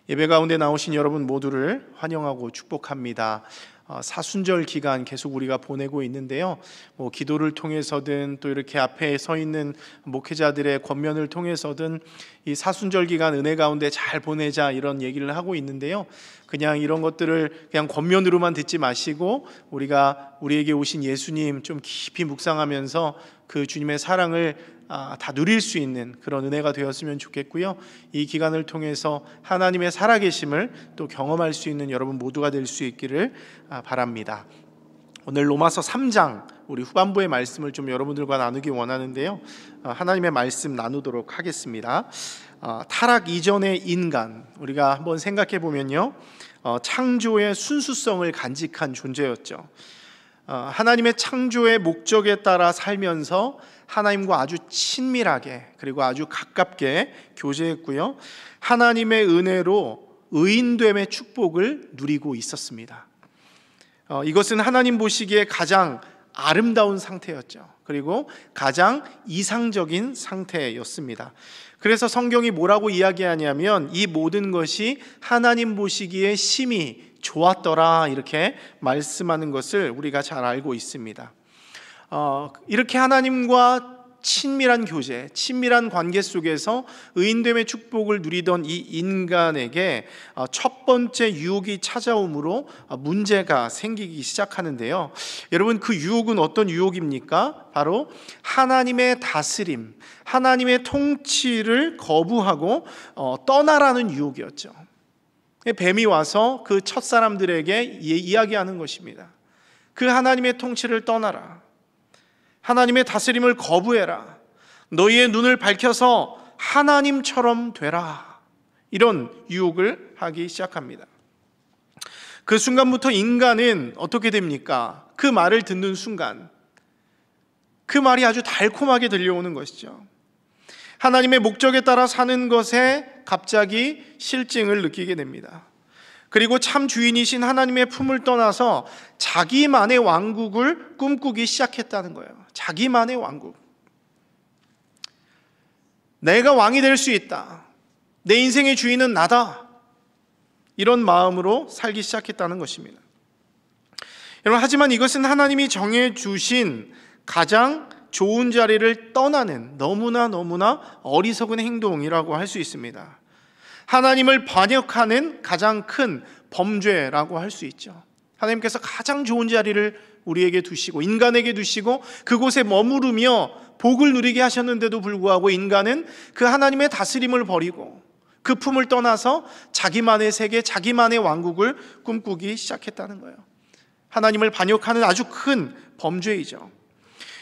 예배 가운데 나오신 여러분 모두를 환영하고 축복합니다. 사순절 기간 계속 우리가 보내고 있는데요, 기도를 통해서든 또 이렇게 앞에 서 있는 목회자들의 권면을 통해서든 이 사순절 기간 은혜 가운데 잘 보내자, 이런 얘기를 하고 있는데요, 그냥 이런 것들을 그냥 권면으로만 듣지 마시고 우리에게 오신 예수님 좀 깊이 묵상하면서 그 주님의 사랑을 다 누릴 수 있는 그런 은혜가 되었으면 좋겠고요, 이 기간을 통해서 하나님의 살아계심을 또 경험할 수 있는 여러분 모두가 될 수 있기를 바랍니다. 오늘 로마서 3장 우리 후반부의 말씀을 좀 여러분들과 나누기 원하는데요, 하나님의 말씀 나누도록 하겠습니다. 타락 이전의 인간, 우리가 한번 생각해 보면요, 창조의 순수성을 간직한 존재였죠. 하나님의 창조의 목적에 따라 살면서 하나님과 아주 친밀하게 그리고 아주 가깝게 교제했고요, 하나님의 은혜로 의인됨의 축복을 누리고 있었습니다. 이것은 하나님 보시기에 가장 아름다운 상태였죠. 그리고 가장 이상적인 상태였습니다. 그래서 성경이 뭐라고 이야기하냐면 이 모든 것이 하나님 보시기에 심히 좋았더라, 이렇게 말씀하는 것을 우리가 잘 알고 있습니다. 이렇게 하나님과 친밀한 교제, 친밀한 관계 속에서 의인됨의 축복을 누리던 이 인간에게 첫 번째 유혹이 찾아오므로 문제가 생기기 시작하는데요, 여러분, 그 유혹은 어떤 유혹입니까? 바로 하나님의 다스림, 하나님의 통치를 거부하고 떠나라는 유혹이었죠. 뱀이 와서 그 첫사람들에게 이야기하는 것입니다. 그 하나님의 통치를 떠나라, 하나님의 다스림을 거부해라, 너희의 눈을 밝혀서 하나님처럼 되라, 이런 유혹을 하기 시작합니다. 그 순간부터 인간은 어떻게 됩니까? 그 말을 듣는 순간 그 말이 아주 달콤하게 들려오는 것이죠. 하나님의 목적에 따라 사는 것에 갑자기 실증을 느끼게 됩니다. 그리고 참 주인이신 하나님의 품을 떠나서 자기만의 왕국을 꿈꾸기 시작했다는 거예요. 자기만의 왕국, 내가 왕이 될 수 있다, 내 인생의 주인은 나다, 이런 마음으로 살기 시작했다는 것입니다. 여러분, 하지만 이것은 하나님이 정해주신 가장 좋은 자리를 떠나는 너무나 어리석은 행동이라고 할 수 있습니다. 하나님을 반역하는 가장 큰 범죄라고 할 수 있죠. 하나님께서 가장 좋은 자리를 우리에게 두시고 인간에게 두시고 그곳에 머무르며 복을 누리게 하셨는데도 불구하고 인간은 그 하나님의 다스림을 버리고 그 품을 떠나서 자기만의 세계, 자기만의 왕국을 꿈꾸기 시작했다는 거예요. 하나님을 반역하는 아주 큰 범죄이죠.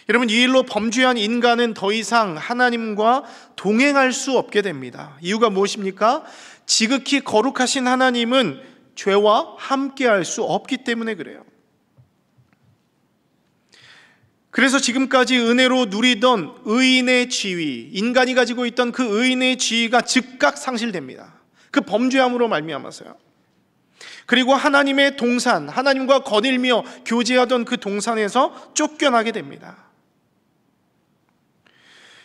여러분, 이 일로 범죄한 인간은 더 이상 하나님과 동행할 수 없게 됩니다. 이유가 무엇입니까? 지극히 거룩하신 하나님은 죄와 함께할 수 없기 때문에 그래요. 그래서 지금까지 은혜로 누리던 의인의 지위, 인간이 가지고 있던 그 의인의 지위가 즉각 상실됩니다. 그 범죄함으로 말미암아서요. 그리고 하나님의 동산, 하나님과 거닐며 교제하던 그 동산에서 쫓겨나게 됩니다.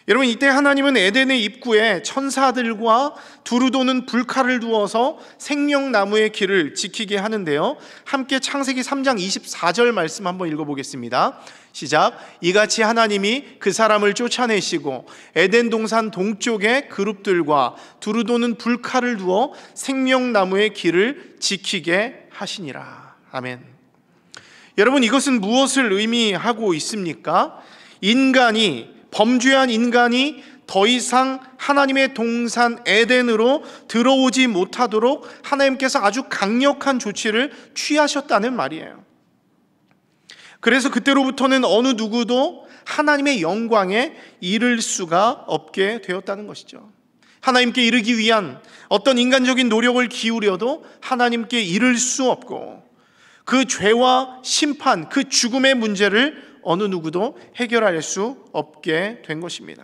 여러분, 이때 하나님은 에덴의 입구에 천사들과 두루 도는 불칼을 두어서 생명나무의 길을 지키게 하는데요, 함께 창세기 3장 24절 말씀 한번 읽어보겠습니다. 시작. 이같이 하나님이 그 사람을 쫓아내시고 에덴 동산 동쪽에 그룹들과 두루 도는 불칼을 두어 생명나무의 길을 지키게 하시니라. 아멘. 여러분, 이것은 무엇을 의미하고 있습니까? 범죄한 인간이 더 이상 하나님의 동산 에덴으로 들어오지 못하도록 하나님께서 아주 강력한 조치를 취하셨다는 말이에요. 그래서 그때로부터는 어느 누구도 하나님의 영광에 이를 수가 없게 되었다는 것이죠. 하나님께 이르기 위한 어떤 인간적인 노력을 기울여도 하나님께 이를 수 없고, 그 죄와 심판, 그 죽음의 문제를 어느 누구도 해결할 수 없게 된 것입니다.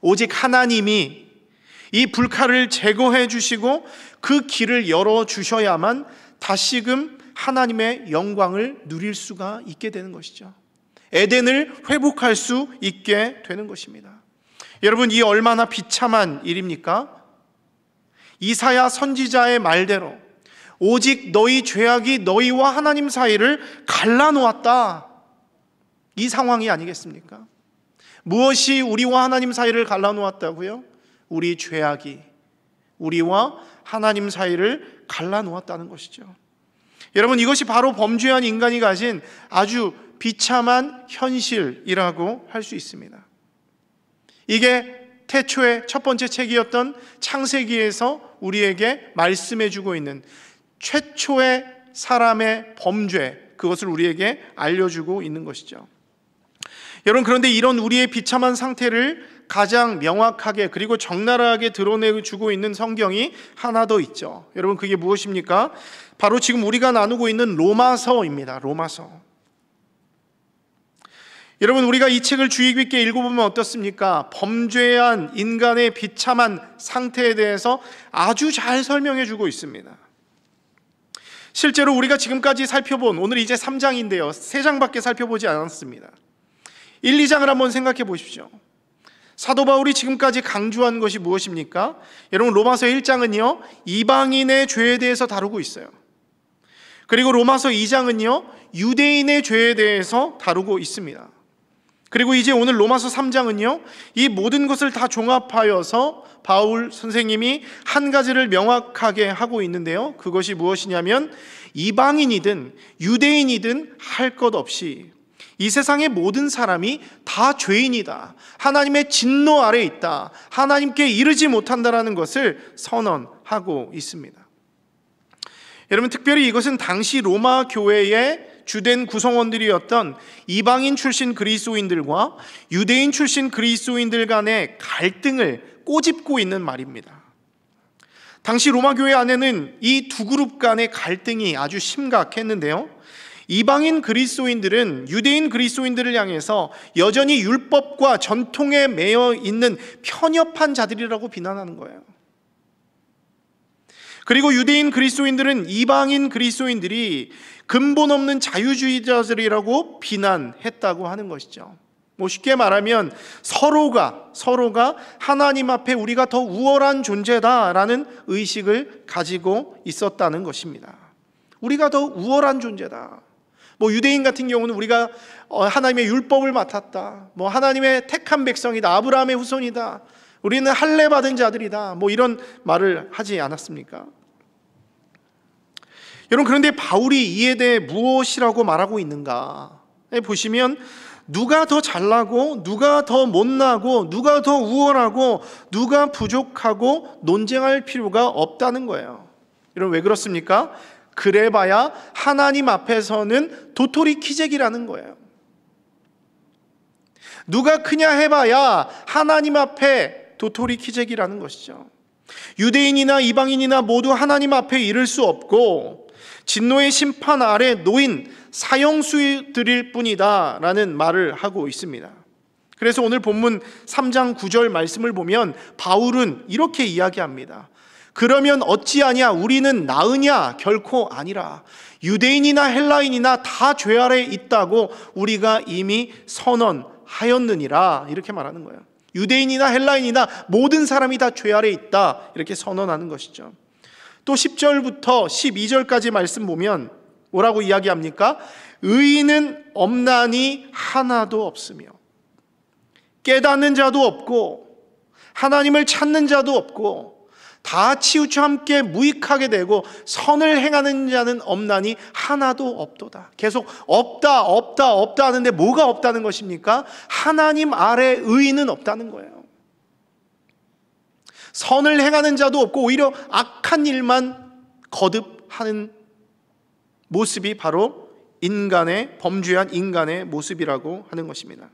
오직 하나님이 이 불칼을 제거해 주시고 그 길을 열어 주셔야만 다시금 하나님의 영광을 누릴 수가 있게 되는 것이죠. 에덴을 회복할 수 있게 되는 것입니다. 여러분, 이 얼마나 비참한 일입니까? 이사야 선지자의 말대로 오직 너희 죄악이 너희와 하나님 사이를 갈라놓았다. 이 상황이 아니겠습니까? 무엇이 우리와 하나님 사이를 갈라놓았다고요? 우리 죄악이 우리와 하나님 사이를 갈라놓았다는 것이죠. 여러분, 이것이 바로 범죄한 인간이 가진 아주 비참한 현실이라고 할 수 있습니다. 이게 태초의 첫 번째 책이었던 창세기에서 우리에게 말씀해주고 있는 최초의 사람의 범죄, 그것을 우리에게 알려주고 있는 것이죠. 여러분, 그런데 이런 우리의 비참한 상태를 가장 명확하게 그리고 적나라하게 드러내주고 있는 성경이 하나 더 있죠. 여러분, 그게 무엇입니까? 바로 지금 우리가 나누고 있는 로마서입니다. 로마서. 여러분, 우리가 이 책을 주의 깊게 읽어보면 어떻습니까? 범죄한 인간의 비참한 상태에 대해서 아주 잘 설명해 주고 있습니다. 실제로 우리가 지금까지 살펴본, 오늘 이제 3장인데요 3장밖에 살펴보지 않았습니다. 1, 2장을 한번 생각해 보십시오. 사도 바울이 지금까지 강조한 것이 무엇입니까? 여러분, 로마서 1장은요 이방인의 죄에 대해서 다루고 있어요. 그리고 로마서 2장은요 유대인의 죄에 대해서 다루고 있습니다. 그리고 이제 오늘 로마서 3장은요 이 모든 것을 다 종합하여서 바울 선생님이 한 가지를 명확하게 하고 있는데요, 그것이 무엇이냐면 이방인이든 유대인이든 할 것 없이 이 세상의 모든 사람이 다 죄인이다, 하나님의 진노 아래 있다, 하나님께 이르지 못한다라는 것을 선언하고 있습니다. 여러분, 특별히 이것은 당시 로마 교회의 주된 구성원들이었던 이방인 출신 그리스도인들과 유대인 출신 그리스도인들 간의 갈등을 꼬집고 있는 말입니다. 당시 로마 교회 안에는 이 두 그룹 간의 갈등이 아주 심각했는데요, 이방인 그리스도인들은 유대인 그리스도인들을 향해서 여전히 율법과 전통에 매여 있는 편협한 자들이라고 비난하는 거예요. 그리고 유대인 그리스도인들은 이방인 그리스도인들이 근본 없는 자유주의자들이라고 비난했다고 하는 것이죠. 쉽게 말하면 서로가 하나님 앞에 우리가 더 우월한 존재다라는 의식을 가지고 있었다는 것입니다. 우리가 더 우월한 존재다. 유대인 같은 경우는 우리가 하나님의 율법을 맡았다, 하나님의 택한 백성이다, 아브라함의 후손이다, 우리는 할례 받은 자들이다, 이런 말을 하지 않았습니까? 여러분, 그런데 바울이 이에 대해 무엇이라고 말하고 있는가 보시면 누가 더 잘나고 누가 더 못나고 누가 더 우월하고 누가 부족하고 논쟁할 필요가 없다는 거예요. 여러분, 왜 그렇습니까? 그래봐야 하나님 앞에서는 도토리 키재기라는 거예요. 누가 크냐 해봐야 하나님 앞에 도토리 키재기라는 것이죠. 유대인이나 이방인이나 모두 하나님 앞에 이를 수 없고 진노의 심판 아래 놓인 사형수들일 뿐이다 라는 말을 하고 있습니다. 그래서 오늘 본문 3장 9절 말씀을 보면 바울은 이렇게 이야기합니다. 그러면 어찌하냐? 우리는 나으냐? 결코 아니라 유대인이나 헬라인이나 다 죄 아래 있다고 우리가 이미 선언하였느니라, 이렇게 말하는 거예요. 유대인이나 헬라인이나 모든 사람이 다 죄 아래 있다, 이렇게 선언하는 것이죠. 또 10절부터 12절까지 말씀 보면 뭐라고 이야기합니까? 의인은 없나니 하나도 없으며 깨닫는 자도 없고 하나님을 찾는 자도 없고 다 치우쳐 함께 무익하게 되고 선을 행하는 자는 없나니 하나도 없도다. 계속 없다 없다 없다 하는데 뭐가 없다는 것입니까? 하나님 아래 의인은 없다는 거예요. 선을 행하는 자도 없고 오히려 악한 일만 거듭하는 모습이 바로 인간의, 범죄한 인간의 모습이라고 하는 것입니다.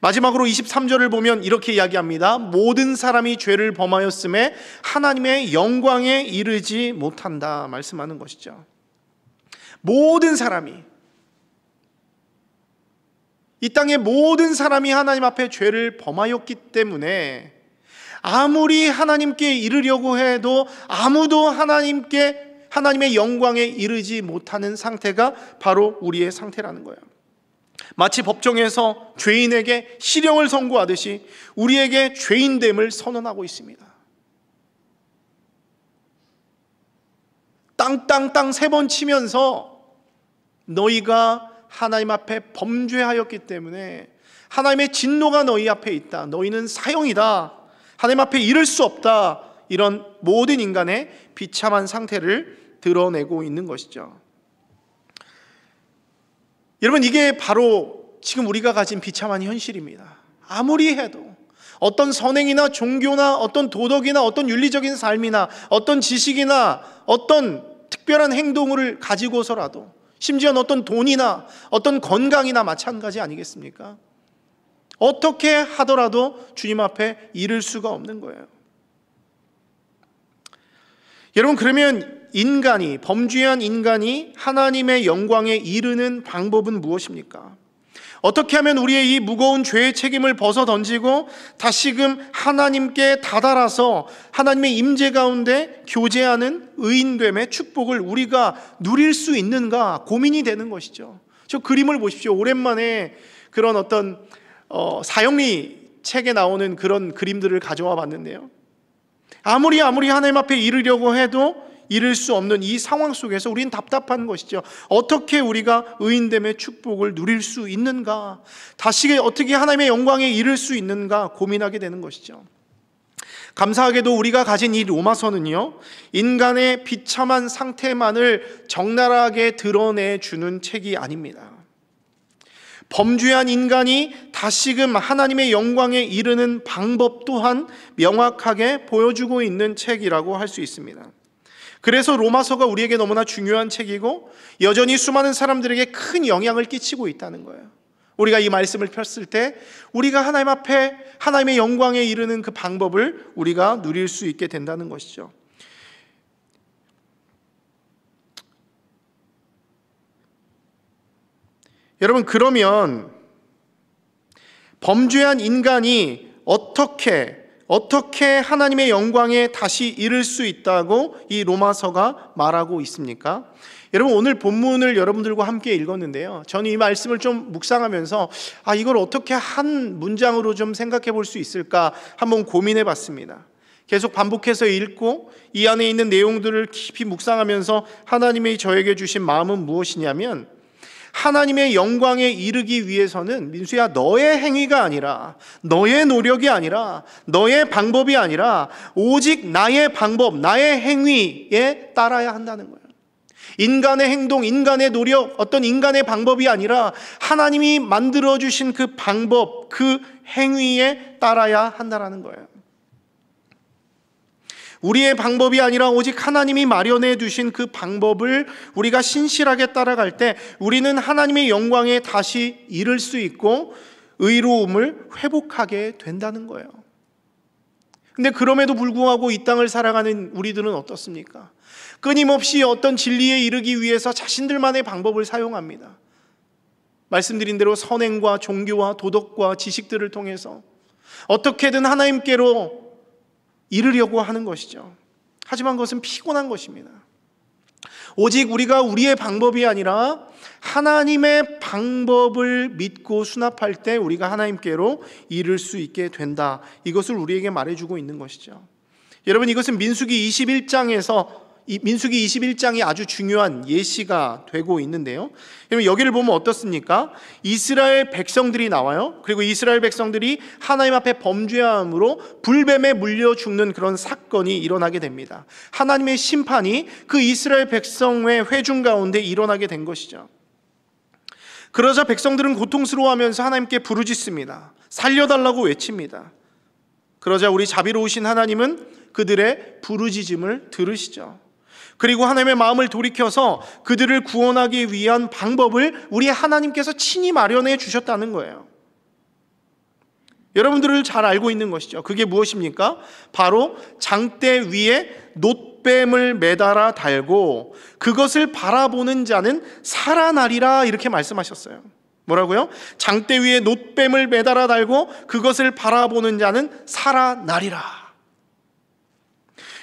마지막으로 23절을 보면 이렇게 이야기합니다. 모든 사람이 죄를 범하였음에 하나님의 영광에 이르지 못한다 말씀하는 것이죠. 모든 사람이, 이 땅의 모든 사람이 하나님 앞에 죄를 범하였기 때문에 아무리 하나님께 이르려고 해도 아무도 하나님의 영광에 이르지 못하는 상태가 바로 우리의 상태라는 거예요. 마치 법정에서 죄인에게 실형을 선고하듯이 우리에게 죄인됨을 선언하고 있습니다. 땅땅땅 3번 치면서 너희가 하나님 앞에 범죄하였기 때문에 하나님의 진노가 너희 앞에 있다. 너희는 사형이다. 하나님 앞에 이를 수 없다. 이런 모든 인간의 비참한 상태를 드러내고 있는 것이죠. 여러분, 이게 바로 지금 우리가 가진 비참한 현실입니다. 아무리 해도 어떤 선행이나 종교나 어떤 도덕이나 어떤 윤리적인 삶이나 어떤 지식이나 어떤 특별한 행동을 가지고서라도, 심지어는 어떤 돈이나 어떤 건강이나 마찬가지 아니겠습니까? 어떻게 하더라도 주님 앞에 이를 수가 없는 거예요. 여러분, 그러면 인간이, 범죄한 인간이 하나님의 영광에 이르는 방법은 무엇입니까? 어떻게 하면 우리의 이 무거운 죄의 책임을 벗어 던지고 다시금 하나님께 다다라서 하나님의 임재 가운데 교제하는 의인됨의 축복을 우리가 누릴 수 있는가 고민이 되는 것이죠. 저 그림을 보십시오. 오랜만에 그런 어떤 사형리 책에 나오는 그런 그림들을 가져와 봤는데요. 아무리 하나님 앞에 이르려고 해도 이룰 수 없는 이 상황 속에서 우리는 답답한 것이죠. 어떻게 우리가 의인됨의 축복을 누릴 수 있는가, 다시 어떻게 하나님의 영광에 이를 수 있는가 고민하게 되는 것이죠. 감사하게도 우리가 가진 이 로마서는요, 인간의 비참한 상태만을 적나라하게 드러내주는 책이 아닙니다. 범죄한 인간이 다시금 하나님의 영광에 이르는 방법 또한 명확하게 보여주고 있는 책이라고 할 수 있습니다. 그래서 로마서가 우리에게 너무나 중요한 책이고 여전히 수많은 사람들에게 큰 영향을 끼치고 있다는 거예요. 우리가 이 말씀을 폈을 때 우리가 하나님 앞에 하나님의 영광에 이르는 그 방법을 우리가 누릴 수 있게 된다는 것이죠. 여러분, 그러면 범죄한 인간이 어떻게 하나님의 영광에 다시 이를 수 있다고 이 로마서가 말하고 있습니까? 여러분, 오늘 본문을 여러분들과 함께 읽었는데요, 저는 이 말씀을 좀 묵상하면서 이걸 어떻게 한 문장으로 좀 생각해 볼 수 있을까 한번 고민해 봤습니다. 계속 반복해서 읽고 이 안에 있는 내용들을 깊이 묵상하면서 하나님이 저에게 주신 마음은 무엇이냐면, 하나님의 영광에 이르기 위해서는 민수야, 너의 행위가 아니라, 너의 노력이 아니라, 너의 방법이 아니라 오직 나의 방법, 나의 행위에 따라야 한다는 거예요. 인간의 행동, 인간의 노력, 어떤 인간의 방법이 아니라 하나님이 만들어주신 그 방법, 그 행위에 따라야 한다는 거예요. 우리의 방법이 아니라 오직 하나님이 마련해 두신 그 방법을 우리가 신실하게 따라갈 때 우리는 하나님의 영광에 다시 이를 수 있고 의로움을 회복하게 된다는 거예요. 근데 그럼에도 불구하고 이 땅을 살아가는 우리들은 어떻습니까? 끊임없이 어떤 진리에 이르기 위해서 자신들만의 방법을 사용합니다. 말씀드린 대로 선행과 종교와 도덕과 지식들을 통해서 어떻게든 하나님께로 이르려고 하는 것이죠. 하지만 그것은 피곤한 것입니다. 오직 우리가 우리의 방법이 아니라 하나님의 방법을 믿고 수납할 때 우리가 하나님께로 이를 수 있게 된다, 이것을 우리에게 말해주고 있는 것이죠. 여러분, 이것은 민수기 21장이 아주 중요한 예시가 되고 있는데요, 여러분, 여기를 보면 어떻습니까? 이스라엘 백성들이 나와요. 그리고 이스라엘 백성들이 하나님 앞에 범죄함으로 불뱀에 물려 죽는 그런 사건이 일어나게 됩니다. 하나님의 심판이 그 이스라엘 백성의 회중 가운데 일어나게 된 것이죠. 그러자 백성들은 고통스러워하면서 하나님께 부르짖습니다. 살려달라고 외칩니다. 그러자 우리 자비로우신 하나님은 그들의 부르짖음을 들으시죠. 그리고 하나님의 마음을 돌이켜서 그들을 구원하기 위한 방법을 우리 하나님께서 친히 마련해 주셨다는 거예요. 여러분들을 잘 알고 있는 것이죠. 그게 무엇입니까? 바로 장대 위에 놋뱀을 매달아 달고 그것을 바라보는 자는 살아나리라, 이렇게 말씀하셨어요. 뭐라고요? 장대 위에 놋뱀을 매달아 달고 그것을 바라보는 자는 살아나리라.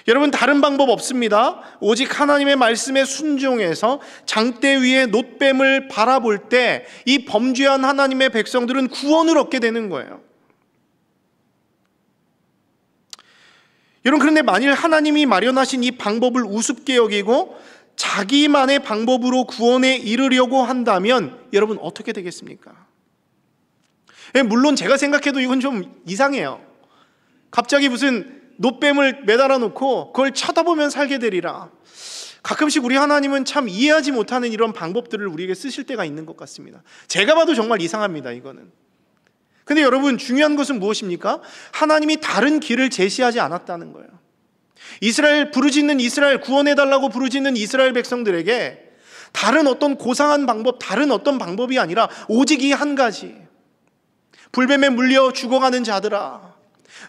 여러분, 다른 방법 없습니다. 오직 하나님의 말씀에 순종해서 장대 위에 놋뱀을 바라볼 때 이 범죄한 하나님의 백성들은 구원을 얻게 되는 거예요. 여러분, 그런데 만일 하나님이 마련하신 이 방법을 우습게 여기고 자기만의 방법으로 구원에 이르려고 한다면 여러분 어떻게 되겠습니까? 물론 제가 생각해도 이건 좀 이상해요. 갑자기 무슨 놋뱀을 매달아 놓고 그걸 쳐다보면 살게 되리라. 가끔씩 우리 하나님은 참 이해하지 못하는 이런 방법들을 우리에게 쓰실 때가 있는 것 같습니다. 제가 봐도 정말 이상합니다, 이거는. 근데 여러분, 중요한 것은 무엇입니까? 하나님이 다른 길을 제시하지 않았다는 거예요. 부르짖는 이스라엘, 구원해달라고 부르짖는 이스라엘 백성들에게 다른 어떤 고상한 방법, 다른 어떤 방법이 아니라 오직 이 한 가지. 불뱀에 물려 죽어가는 자들아,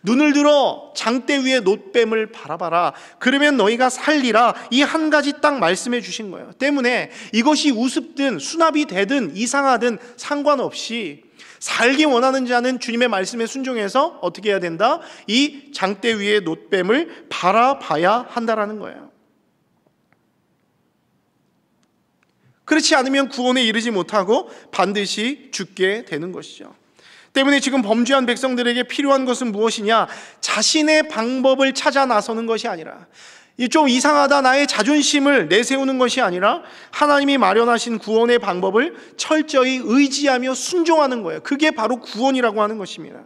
눈을 들어 장대 위에 놋뱀을 바라봐라. 그러면 너희가 살리라. 이 한 가지 딱 말씀해 주신 거예요. 때문에 이것이 우습든 수납이 되든 이상하든 상관없이 살기 원하는 자는 주님의 말씀에 순종해서 어떻게 해야 된다? 이 장대 위에 놋뱀을 바라봐야 한다라는 거예요. 그렇지 않으면 구원에 이르지 못하고 반드시 죽게 되는 것이죠. 때문에 지금 범죄한 백성들에게 필요한 것은 무엇이냐? 자신의 방법을 찾아 나서는 것이 아니라, 좀 이상하다 나의 자존심을 내세우는 것이 아니라 하나님이 마련하신 구원의 방법을 철저히 의지하며 순종하는 거예요. 그게 바로 구원이라고 하는 것입니다.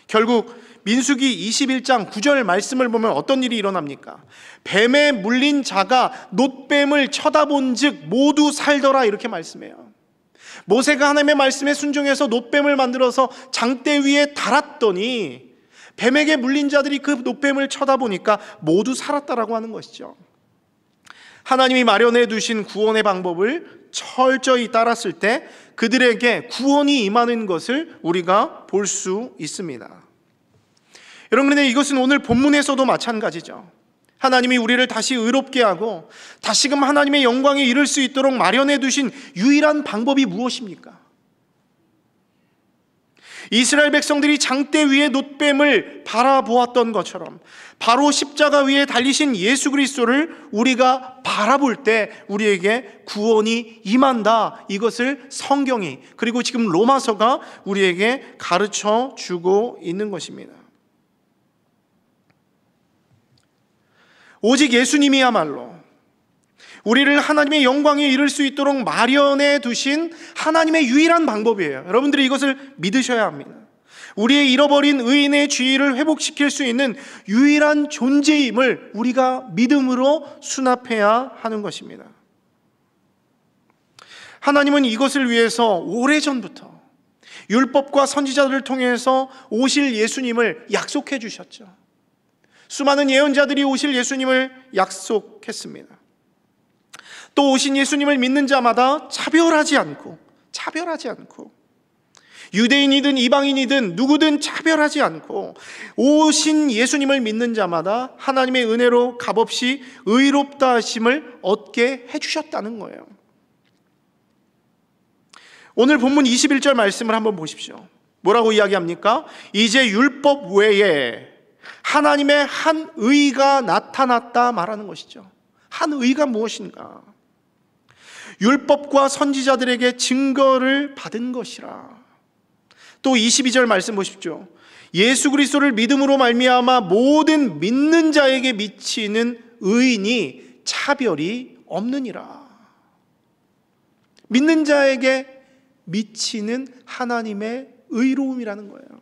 결국 민수기 21장 9절 말씀을 보면 어떤 일이 일어납니까? 뱀에 물린 자가 놋뱀을 쳐다본 즉 모두 살더라, 이렇게 말씀해요. 모세가 하나님의 말씀에 순종해서 놋뱀을 만들어서 장대 위에 달았더니 뱀에게 물린 자들이 그 놋뱀을 쳐다보니까 모두 살았다라고 하는 것이죠. 하나님이 마련해 두신 구원의 방법을 철저히 따랐을 때 그들에게 구원이 임하는 것을 우리가 볼 수 있습니다. 여러분, 그런데 이것은 오늘 본문에서도 마찬가지죠. 하나님이 우리를 다시 의롭게 하고 다시금 하나님의 영광에 이를 수 있도록 마련해 두신 유일한 방법이 무엇입니까? 이스라엘 백성들이 장대 위에 놋뱀을 바라보았던 것처럼 바로 십자가 위에 달리신 예수 그리스도를 우리가 바라볼 때 우리에게 구원이 임한다. 이것을 성경이, 그리고 지금 로마서가 우리에게 가르쳐 주고 있는 것입니다. 오직 예수님이야말로 우리를 하나님의 영광에 이를 수 있도록 마련해 두신 하나님의 유일한 방법이에요. 여러분들이 이것을 믿으셔야 합니다. 우리의 잃어버린 의인의 지위를 회복시킬 수 있는 유일한 존재임을 우리가 믿음으로 수납해야 하는 것입니다. 하나님은 이것을 위해서 오래전부터 율법과 선지자들을 통해서 오실 예수님을 약속해 주셨죠. 수많은 예언자들이 오실 예수님을 약속했습니다. 또 오신 예수님을 믿는 자마다 차별하지 않고 유대인이든 이방인이든 누구든 차별하지 않고 오신 예수님을 믿는 자마다 하나님의 은혜로 값없이 의롭다 하심을 얻게 해주셨다는 거예요. 오늘 본문 21절 말씀을 한번 보십시오. 뭐라고 이야기합니까? 이제 율법 외에 하나님의 한 의가 나타났다 말하는 것이죠. 한 의가 무엇인가? 율법과 선지자들에게 증거를 받은 것이라. 또 22절 말씀 보십시오. 예수 그리스도를 믿음으로 말미암아 모든 믿는 자에게 미치는 의인이 차별이 없느니라. 믿는 자에게 미치는 하나님의 의로움이라는 거예요.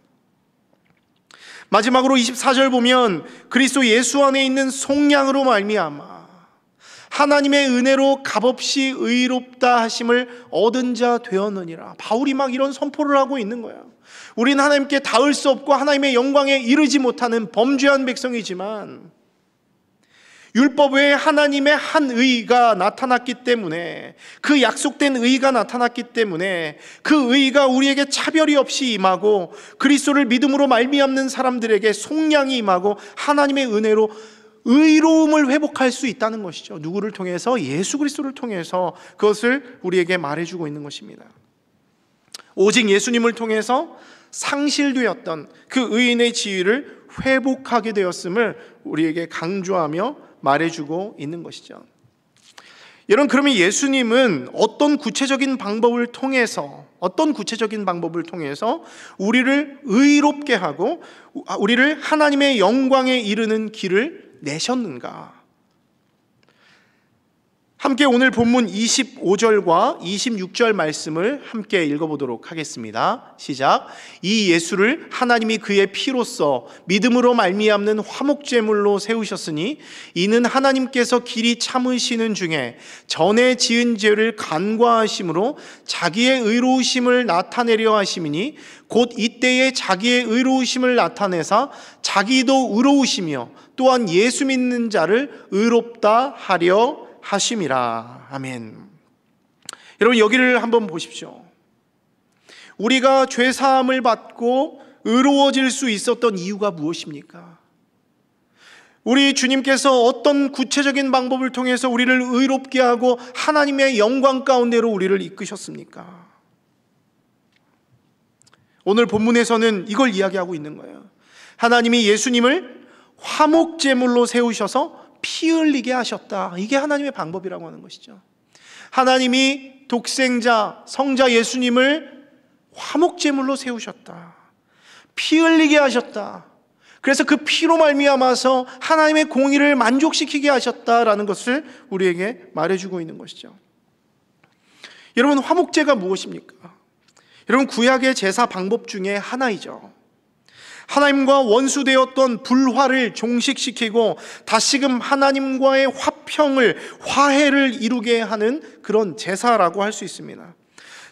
마지막으로 24절 보면 그리스도 예수 안에 있는 속량으로 말미암아 하나님의 은혜로 값없이 의롭다 하심을 얻은 자 되었느니라. 바울이 막 이런 선포를 하고 있는 거예요. 우리는 하나님께 닿을 수 없고 하나님의 영광에 이르지 못하는 범죄한 백성이지만 율법 외에 하나님의 한 의가 나타났기 때문에, 그 약속된 의가 나타났기 때문에 그 의가 우리에게 차별이 없이 임하고 그리스도를 믿음으로 말미암는 사람들에게 속량이 임하고 하나님의 은혜로 의로움을 회복할 수 있다는 것이죠. 누구를 통해서? 예수 그리스도를 통해서 그것을 우리에게 말해주고 있는 것입니다. 오직 예수님을 통해서 상실되었던 그 의인의 지위를 회복하게 되었음을 우리에게 강조하며 말해주고 있는 것이죠. 여러분, 그러면 예수님은 어떤 구체적인 방법을 통해서 우리를 의롭게 하고 우리를 하나님의 영광에 이르는 길을 내셨는가? 함께 오늘 본문 25절과 26절 말씀을 함께 읽어보도록 하겠습니다. 시작. 이 예수를 하나님이 그의 피로써 믿음으로 말미암는 화목제물로 세우셨으니 이는 하나님께서 길이 참으시는 중에 전에 지은 죄를 간과하심으로 자기의 의로우심을 나타내려 하심이니 곧 이때에 자기의 의로우심을 나타내사 자기도 의로우시며 또한 예수 믿는 자를 의롭다 하려 하심이라. 아멘. 여러분, 여기를 한번 보십시오. 우리가 죄 사함을 받고 의로워질 수 있었던 이유가 무엇입니까? 우리 주님께서 어떤 구체적인 방법을 통해서 우리를 의롭게 하고 하나님의 영광 가운데로 우리를 이끄셨습니까? 오늘 본문에서는 이걸 이야기하고 있는 거예요. 하나님이 예수님을 화목제물로 세우셔서 피 흘리게 하셨다. 이게 하나님의 방법이라고 하는 것이죠. 하나님이 독생자 성자 예수님을 화목제물로 세우셨다. 피 흘리게 하셨다. 그래서 그 피로 말미암아서 하나님의 공의를 만족시키게 하셨다라는 것을 우리에게 말해주고 있는 것이죠. 여러분, 화목제가 무엇입니까? 여러분, 구약의 제사 방법 중에 하나이죠. 하나님과 원수되었던 불화를 종식시키고 다시금 하나님과의 화해를 이루게 하는 그런 제사라고 할 수 있습니다.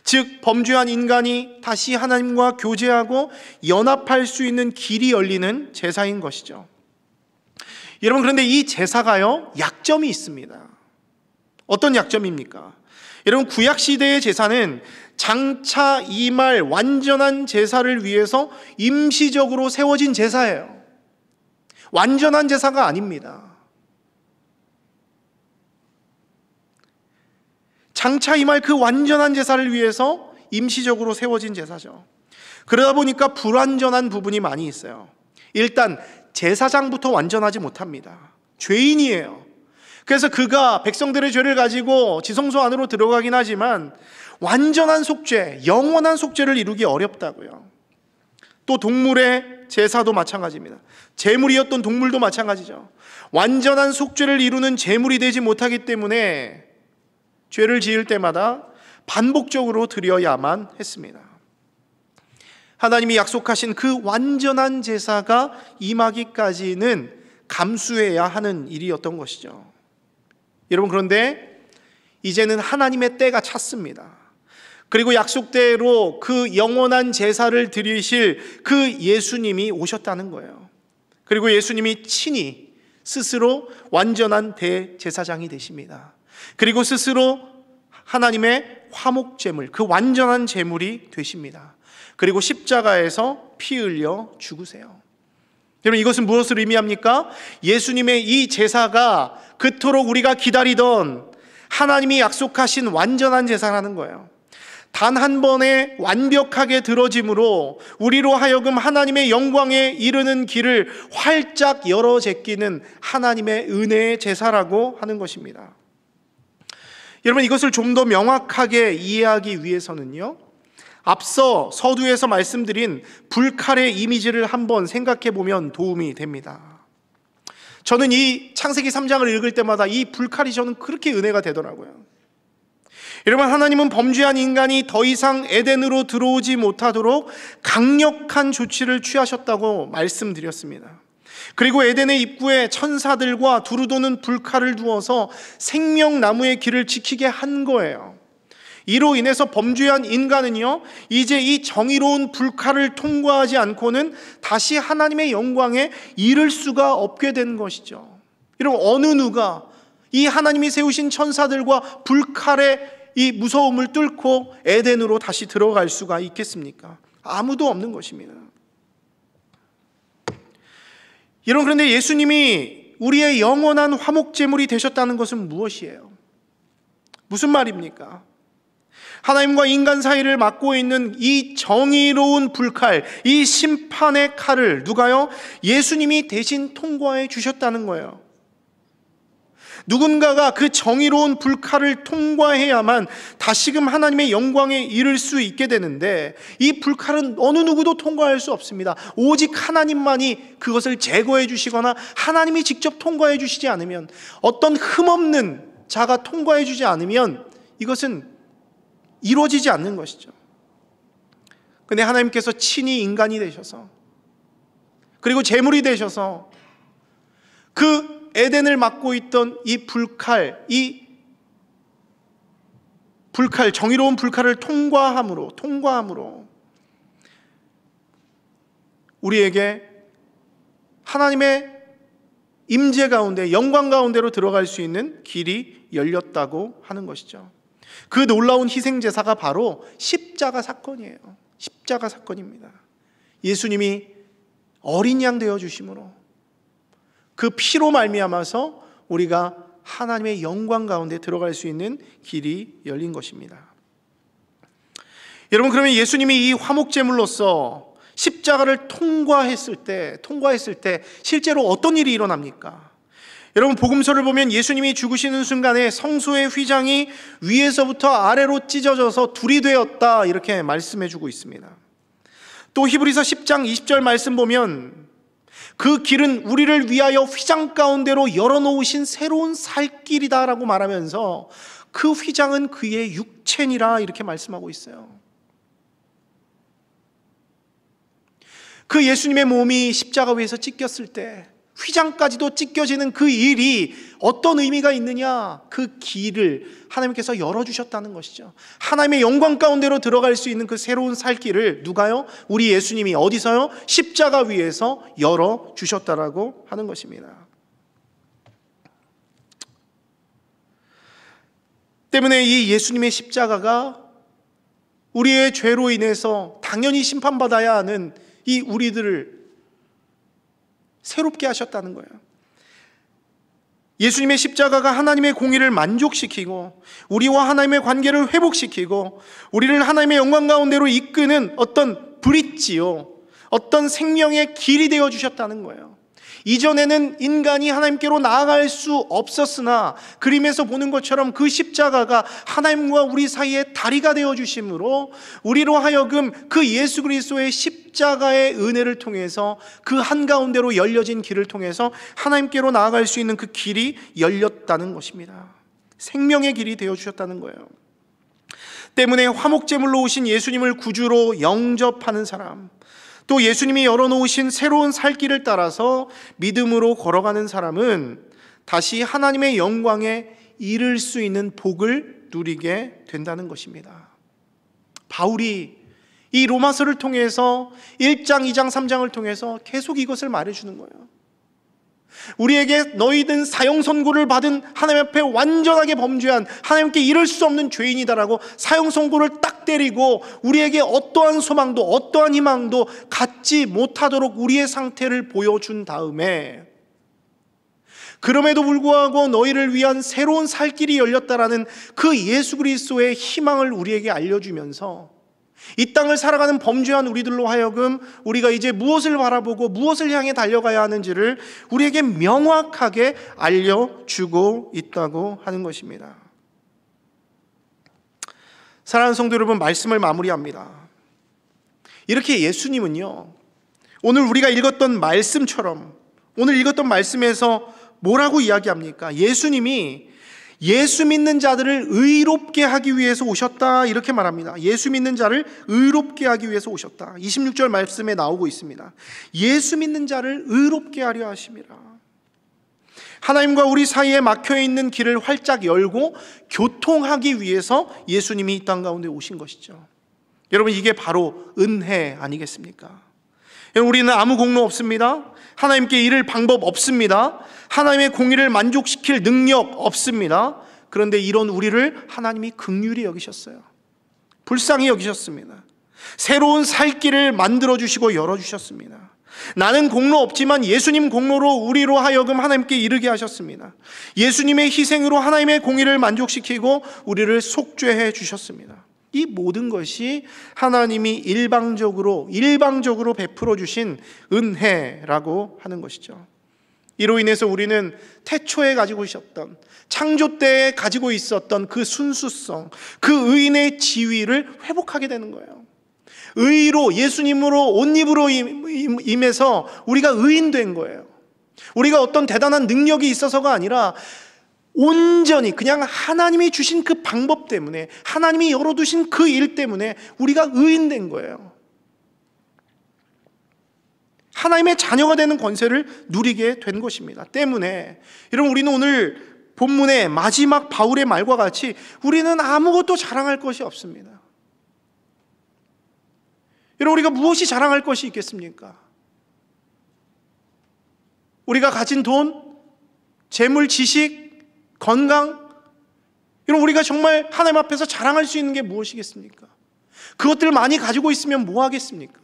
즉, 범죄한 인간이 다시 하나님과 교제하고 연합할 수 있는 길이 열리는 제사인 것이죠. 여러분, 그런데 이 제사가요, 약점이 있습니다. 어떤 약점입니까? 여러분, 구약시대의 제사는 장차 임할 완전한 제사를 위해서 임시적으로 세워진 제사예요. 완전한 제사가 아닙니다. 장차 임할 그 완전한 제사를 위해서 임시적으로 세워진 제사죠. 그러다 보니까 불완전한 부분이 많이 있어요. 일단 제사장부터 완전하지 못합니다. 죄인이에요. 그래서 그가 백성들의 죄를 가지고 지성소 안으로 들어가긴 하지만 완전한 속죄, 영원한 속죄를 이루기 어렵다고요. 또 동물의 제사도 마찬가지입니다. 제물이었던 동물도 마찬가지죠. 완전한 속죄를 이루는 제물이 되지 못하기 때문에 죄를 지을 때마다 반복적으로 드려야만 했습니다. 하나님이 약속하신 그 완전한 제사가 임하기까지는 감수해야 하는 일이었던 것이죠. 여러분, 그런데 이제는 하나님의 때가 찼습니다. 그리고 약속대로 그 영원한 제사를 드리실 그 예수님이 오셨다는 거예요. 그리고 예수님이 친히 스스로 완전한 대제사장이 되십니다. 그리고 스스로 하나님의 화목제물, 그 완전한 제물이 되십니다. 그리고 십자가에서 피 흘려 죽으세요. 여러분, 이것은 무엇을 의미합니까? 예수님의 이 제사가 그토록 우리가 기다리던 하나님이 약속하신 완전한 제사라는 거예요. 단 한 번에 완벽하게 들어짐으로 우리로 하여금 하나님의 영광에 이르는 길을 활짝 열어 제끼는 하나님의 은혜의 제사라고 하는 것입니다. 여러분, 이것을 좀 더 명확하게 이해하기 위해서는요, 앞서 서두에서 말씀드린 불칼의 이미지를 한번 생각해 보면 도움이 됩니다. 저는 이 창세기 3장을 읽을 때마다 이 불칼이 저는 그렇게 은혜가 되더라고요. 여러분, 하나님은 범죄한 인간이 더 이상 에덴으로 들어오지 못하도록 강력한 조치를 취하셨다고 말씀드렸습니다. 그리고 에덴의 입구에 천사들과 두루도는 불칼을 두어서 생명나무의 길을 지키게 한 거예요. 이로 인해서 범죄한 인간은요, 이제 이 정의로운 불칼을 통과하지 않고는 다시 하나님의 영광에 이를 수가 없게 된 것이죠. 여러분, 어느 누가 이 하나님이 세우신 천사들과 불칼의 이 무서움을 뚫고 에덴으로 다시 들어갈 수가 있겠습니까? 아무도 없는 것입니다. 여러분, 그런데 예수님이 우리의 영원한 화목제물이 되셨다는 것은 무엇이에요? 무슨 말입니까? 하나님과 인간 사이를 막고 있는 이 정의로운 불칼, 이 심판의 칼을 누가요? 예수님이 대신 통과해 주셨다는 거예요. 누군가가 그 정의로운 불칼을 통과해야만 다시금 하나님의 영광에 이를 수 있게 되는데, 이 불칼은 어느 누구도 통과할 수 없습니다. 오직 하나님만이 그것을 제거해 주시거나 하나님이 직접 통과해 주시지 않으면 어떤 흠없는 자가 통과해 주지 않으면 이것은 이루어지지 않는 것이죠. 근데 하나님께서 친히 인간이 되셔서, 그리고 제물이 되셔서 그 에덴을 맡고 있던 이 불칼, 정의로운 불칼을 통과함으로 우리에게 하나님의 임재 가운데, 영광 가운데로 들어갈 수 있는 길이 열렸다고 하는 것이죠. 그 놀라운 희생제사가 바로 십자가 사건이에요. 십자가 사건입니다. 예수님이 어린 양 되어 주심으로 그 피로 말미암아서 우리가 하나님의 영광 가운데 들어갈 수 있는 길이 열린 것입니다. 여러분, 그러면 예수님이 이 화목제물로서 십자가를 통과했을 때 실제로 어떤 일이 일어납니까? 여러분, 복음서를 보면 예수님이 죽으시는 순간에 성소의 휘장이 위에서부터 아래로 찢어져서 둘이 되었다, 이렇게 말씀해 주고 있습니다. 또 히브리서 10장 20절 말씀 보면 그 길은 우리를 위하여 휘장 가운데로 열어놓으신 새로운 살 길이다라고 말하면서 그 휘장은 그의 육체니라, 이렇게 말씀하고 있어요. 그 예수님의 몸이 십자가 위에서 찢겼을 때 휘장까지도 찢겨지는 그 일이 어떤 의미가 있느냐? 그 길을 하나님께서 열어주셨다는 것이죠. 하나님의 영광 가운데로 들어갈 수 있는 그 새로운 살 길을 누가요? 우리 예수님이 어디서요? 십자가 위에서 열어주셨다라고 하는 것입니다. 때문에 이 예수님의 십자가가 우리의 죄로 인해서 당연히 심판받아야 하는 이 우리들을 새롭게 하셨다는 거예요. 예수님의 십자가가 하나님의 공의를 만족시키고 우리와 하나님의 관계를 회복시키고 우리를 하나님의 영광 가운데로 이끄는 어떤 브릿지요, 어떤 생명의 길이 되어 주셨다는 거예요. 이전에는 인간이 하나님께로 나아갈 수 없었으나 그림에서 보는 것처럼 그 십자가가 하나님과 우리 사이의 다리가 되어 주심으로 우리로 하여금 그 예수 그리스도의 십자가의 은혜를 통해서 그 한가운데로 열려진 길을 통해서 하나님께로 나아갈 수 있는 그 길이 열렸다는 것입니다. 생명의 길이 되어 주셨다는 거예요. 때문에 화목제물로 오신 예수님을 구주로 영접하는 사람, 또 예수님이 열어놓으신 새로운 살 길을 따라서 믿음으로 걸어가는 사람은 다시 하나님의 영광에 이를 수 있는 복을 누리게 된다는 것입니다. 바울이 이 로마서를 통해서 1장, 2장, 3장을 통해서 계속 이것을 말해주는 거예요. 우리에게 너희는 사형 선고를 받은 하나님 앞에 완전하게 범죄한 하나님께 이를 수 없는 죄인이다라고 사형 선고를 딱 때리고 우리에게 어떠한 소망도 어떠한 희망도 갖지 못하도록 우리의 상태를 보여준 다음에 그럼에도 불구하고 너희를 위한 새로운 살 길이 열렸다라는 그 예수 그리스도의 희망을 우리에게 알려주면서 이 땅을 살아가는 범죄한 우리들로 하여금 우리가 이제 무엇을 바라보고 무엇을 향해 달려가야 하는지를 우리에게 명확하게 알려주고 있다고 하는 것입니다. 사랑하는 성도 여러분, 말씀을 마무리합니다. 이렇게 예수님은요, 오늘 우리가 읽었던 말씀처럼 오늘 읽었던 말씀에서 뭐라고 이야기합니까? 예수님이 예수 믿는 자들을 의롭게 하기 위해서 오셨다, 이렇게 말합니다. 예수 믿는 자를 의롭게 하기 위해서 오셨다. 26절 말씀에 나오고 있습니다. 예수 믿는 자를 의롭게 하려 하심이라. 하나님과 우리 사이에 막혀있는 길을 활짝 열고 교통하기 위해서 예수님이 이 땅 가운데 오신 것이죠. 여러분, 이게 바로 은혜 아니겠습니까? 여러분, 우리는 아무 공로 없습니다. 하나님께 이를 방법 없습니다. 하나님의 공의를 만족시킬 능력 없습니다. 그런데 이런 우리를 하나님이 긍휼히 여기셨어요. 불쌍히 여기셨습니다. 새로운 살 길을 만들어주시고 열어주셨습니다. 나는 공로 없지만 예수님 공로로 우리로 하여금 하나님께 이르게 하셨습니다. 예수님의 희생으로 하나님의 공의를 만족시키고 우리를 속죄해 주셨습니다. 이 모든 것이 하나님이 일방적으로 베풀어 주신 은혜라고 하는 것이죠. 이로 인해서 우리는 태초에 가지고 있었던, 창조 때에 가지고 있었던 그 순수성, 그 의인의 지위를 회복하게 되는 거예요. 의로, 예수님으로 옷 입으로 임해서 우리가 의인된 거예요. 우리가 어떤 대단한 능력이 있어서가 아니라 온전히 그냥 하나님이 주신 그 방법 때문에, 하나님이 열어두신 그 일 때문에 우리가 의인된 거예요. 하나님의 자녀가 되는 권세를 누리게 된 것입니다. 때문에 여러분, 우리는 오늘 본문의 마지막 바울의 말과 같이 우리는 아무것도 자랑할 것이 없습니다. 여러분, 우리가 무엇이 자랑할 것이 있겠습니까? 우리가 가진 돈, 재물, 지식, 건강, 여러분, 우리가 정말 하나님 앞에서 자랑할 수 있는 게 무엇이겠습니까? 그것들을 많이 가지고 있으면 뭐 하겠습니까?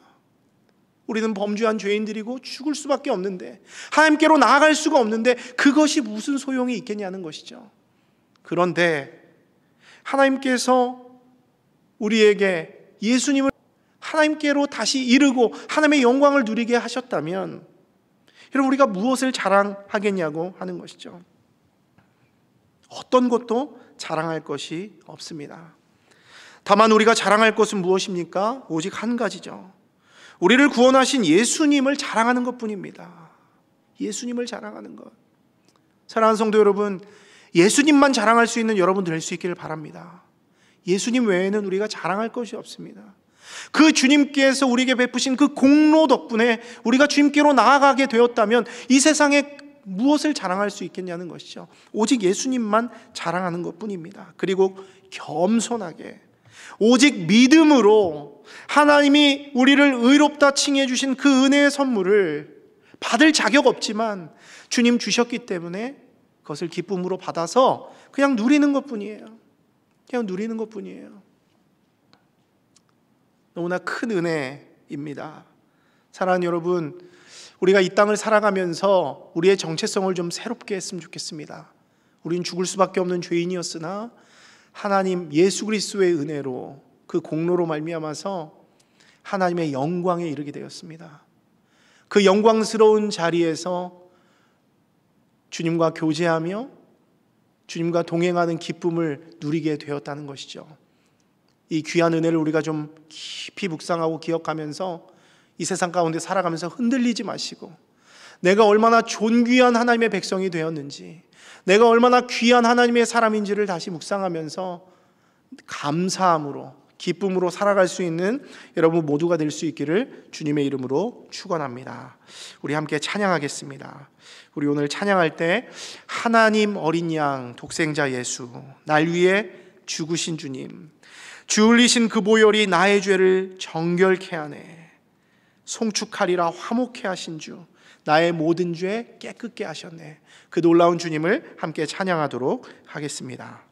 우리는 범죄한 죄인들이고 죽을 수밖에 없는데, 하나님께로 나아갈 수가 없는데 그것이 무슨 소용이 있겠냐는 것이죠. 그런데 하나님께서 우리에게 예수님을 하나님께로 다시 이르고 하나님의 영광을 누리게 하셨다면, 여러분, 우리가 무엇을 자랑하겠냐고 하는 것이죠. 어떤 것도 자랑할 것이 없습니다. 다만 우리가 자랑할 것은 무엇입니까? 오직 한 가지죠. 우리를 구원하신 예수님을 자랑하는 것뿐입니다. 예수님을 자랑하는 것. 사랑하는 성도 여러분, 예수님만 자랑할 수 있는 여러분 될 수 있기를 바랍니다. 예수님 외에는 우리가 자랑할 것이 없습니다. 그 주님께서 우리에게 베푸신 그 공로 덕분에 우리가 주님께로 나아가게 되었다면 이 세상에 무엇을 자랑할 수 있겠냐는 것이죠. 오직 예수님만 자랑하는 것뿐입니다. 그리고 겸손하게, 오직 믿음으로 하나님이 우리를 의롭다 칭해 주신 그 은혜의 선물을 받을 자격 없지만 주님 주셨기 때문에 그것을 기쁨으로 받아서 그냥 누리는 것뿐이에요. 그냥 누리는 것뿐이에요. 너무나 큰 은혜입니다. 사랑하는 여러분, 우리가 이 땅을 살아가면서 우리의 정체성을 좀 새롭게 했으면 좋겠습니다. 우린 죽을 수밖에 없는 죄인이었으나 하나님 예수 그리스도의 은혜로, 그 공로로 말미암아서 하나님의 영광에 이르게 되었습니다. 그 영광스러운 자리에서 주님과 교제하며 주님과 동행하는 기쁨을 누리게 되었다는 것이죠. 이 귀한 은혜를 우리가 좀 깊이 묵상하고 기억하면서 이 세상 가운데 살아가면서 흔들리지 마시고, 내가 얼마나 존귀한 하나님의 백성이 되었는지, 내가 얼마나 귀한 하나님의 사람인지를 다시 묵상하면서 감사함으로, 기쁨으로 살아갈 수 있는 여러분 모두가 될 수 있기를 주님의 이름으로 축원합니다. 우리 함께 찬양하겠습니다. 우리 오늘 찬양할 때 하나님 어린 양 독생자 예수, 날 위해 죽으신 주님, 주 흘리신 그 보혈이 나의 죄를 정결케 하네. 송축하리라 화목케 하신 주, 나의 모든 죄 깨끗게 하셨네. 그 놀라운 주님을 함께 찬양하도록 하겠습니다.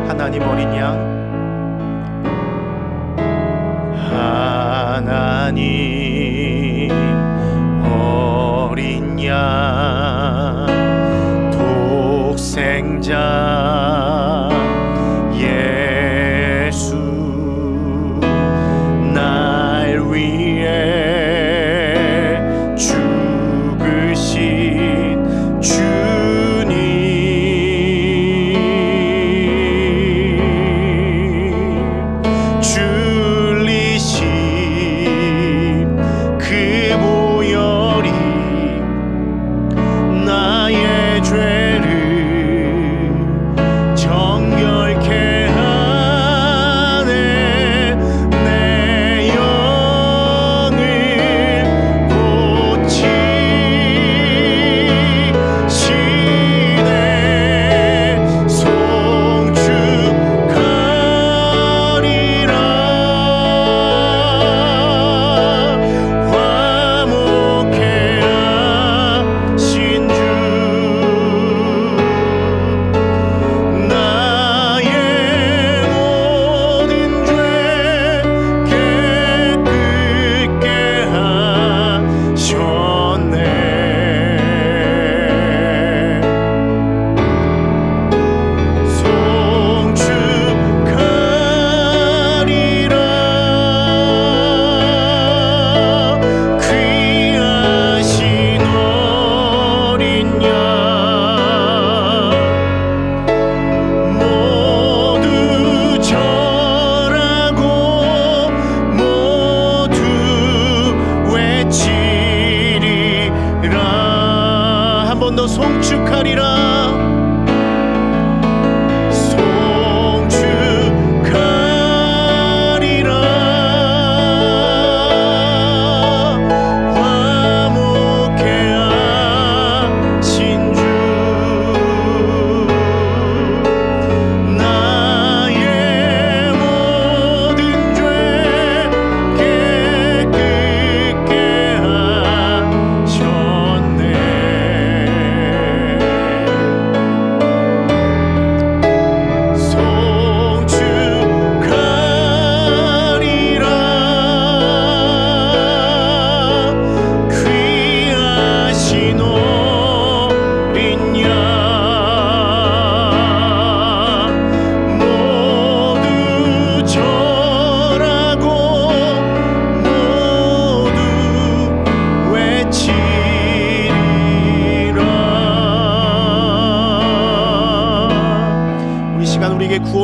하나님 어린 양, 하나님 어린 양 독생자 예수, 날 위해 죽으신 주님, 죄를 정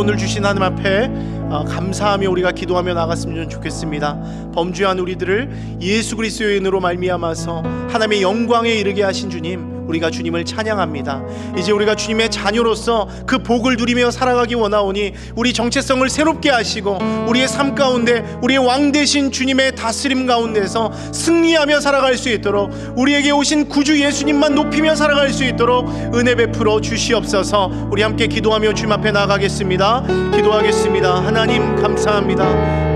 오늘 주신 하나님 앞에 감사하며 우리가 기도하며 나갔으면 좋겠습니다. 범죄한 우리들을 예수 그리스도의 은혜로 말미암아서 하나님의 영광에 이르게 하신 주님, 우리가 주님을 찬양합니다. 이제 우리가 주님의 자녀로서 그 복을 누리며 살아가기 원하오니 우리 정체성을 새롭게 하시고 우리의 삶 가운데 우리의 왕 되신 주님의 다스림 가운데서 승리하며 살아갈 수 있도록, 우리에게 오신 구주 예수님만 높이며 살아갈 수 있도록 은혜 베풀어 주시옵소서. 우리 함께 기도하며 주님 앞에 나가겠습니다. 기도하겠습니다. 하나님 감사합니다.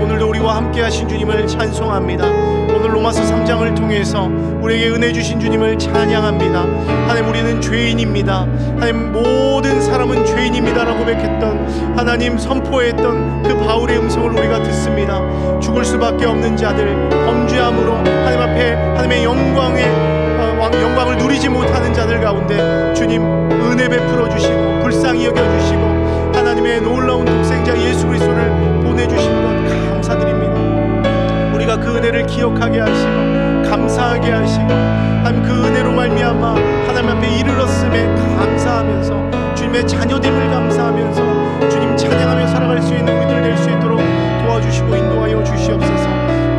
오늘도 우리와 함께 하신 주님을 찬송합니다. 오늘 로마서 3장을 통해서 우리에게 은혜 주신 주님을 찬양합니다. 하나님, 우리는 죄인입니다. 하나님, 모든 사람은 죄인입니다라고 고백했던, 하나님 선포했던 그 바울의 음성을 우리가 듣습니다. 죽을 수밖에 없는 자들, 범죄함으로 하나님 앞에 하나님의 영광을 누리지 못하는 자들 가운데 주님 은혜 베풀어 주시고 불쌍히 여겨주시고 하나님의 놀라운 독생자 예수 그리스도를 보내주신 것 감사드립니다. 우리가 그 은혜를 기억하게 하시고 감사하게 하시고 하나님 그 은혜로 말미암아 하나님 앞에 이르렀음에 감사하면서 주님의 자녀됨을 감사하면서 주님 찬양하며 살아갈 수 있는 우리들 될 수 있도록 도와주시고 인도하여 주시옵소서.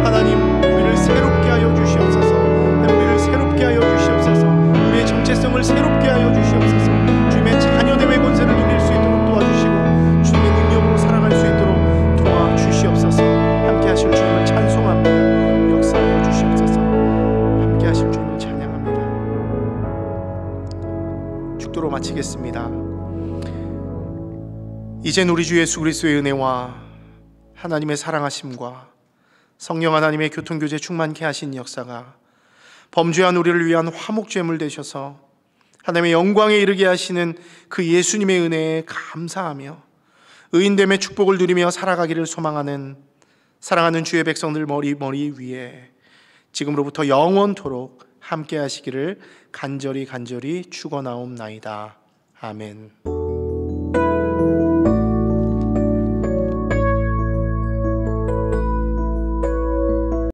하나님, 우리를 새롭게 하여 주시옵소서. 하나님, 우리를 새롭게 하여 주시옵소서. 우리의 정체성을 새롭게 하여 주시옵소서. 주님의 자녀됨의 권세를 누릴 수 있도록 도와주시고 주님의 능력으로 살아갈 수 있도록 도와주시옵소서. 함께 하실 주님을 찬송합니다. 역사하여 주시옵소서. 함께 하실 주님을 찬양합니다. 축도로 마치겠습니다. 이젠 우리 주 예수 그리스도의 은혜와 하나님의 사랑하심과 성령 하나님의 교통교제 충만케 하신 역사가 범죄한 우리를 위한 화목제물 되셔서 하나님의 영광에 이르게 하시는 그 예수님의 은혜에 감사하며 의인됨의 축복을 누리며 살아가기를 소망하는 사랑하는 주의 백성들 머리 위에 지금으로부터 영원토록 함께 하시기를 간절히 축원하옵나이다. 아멘.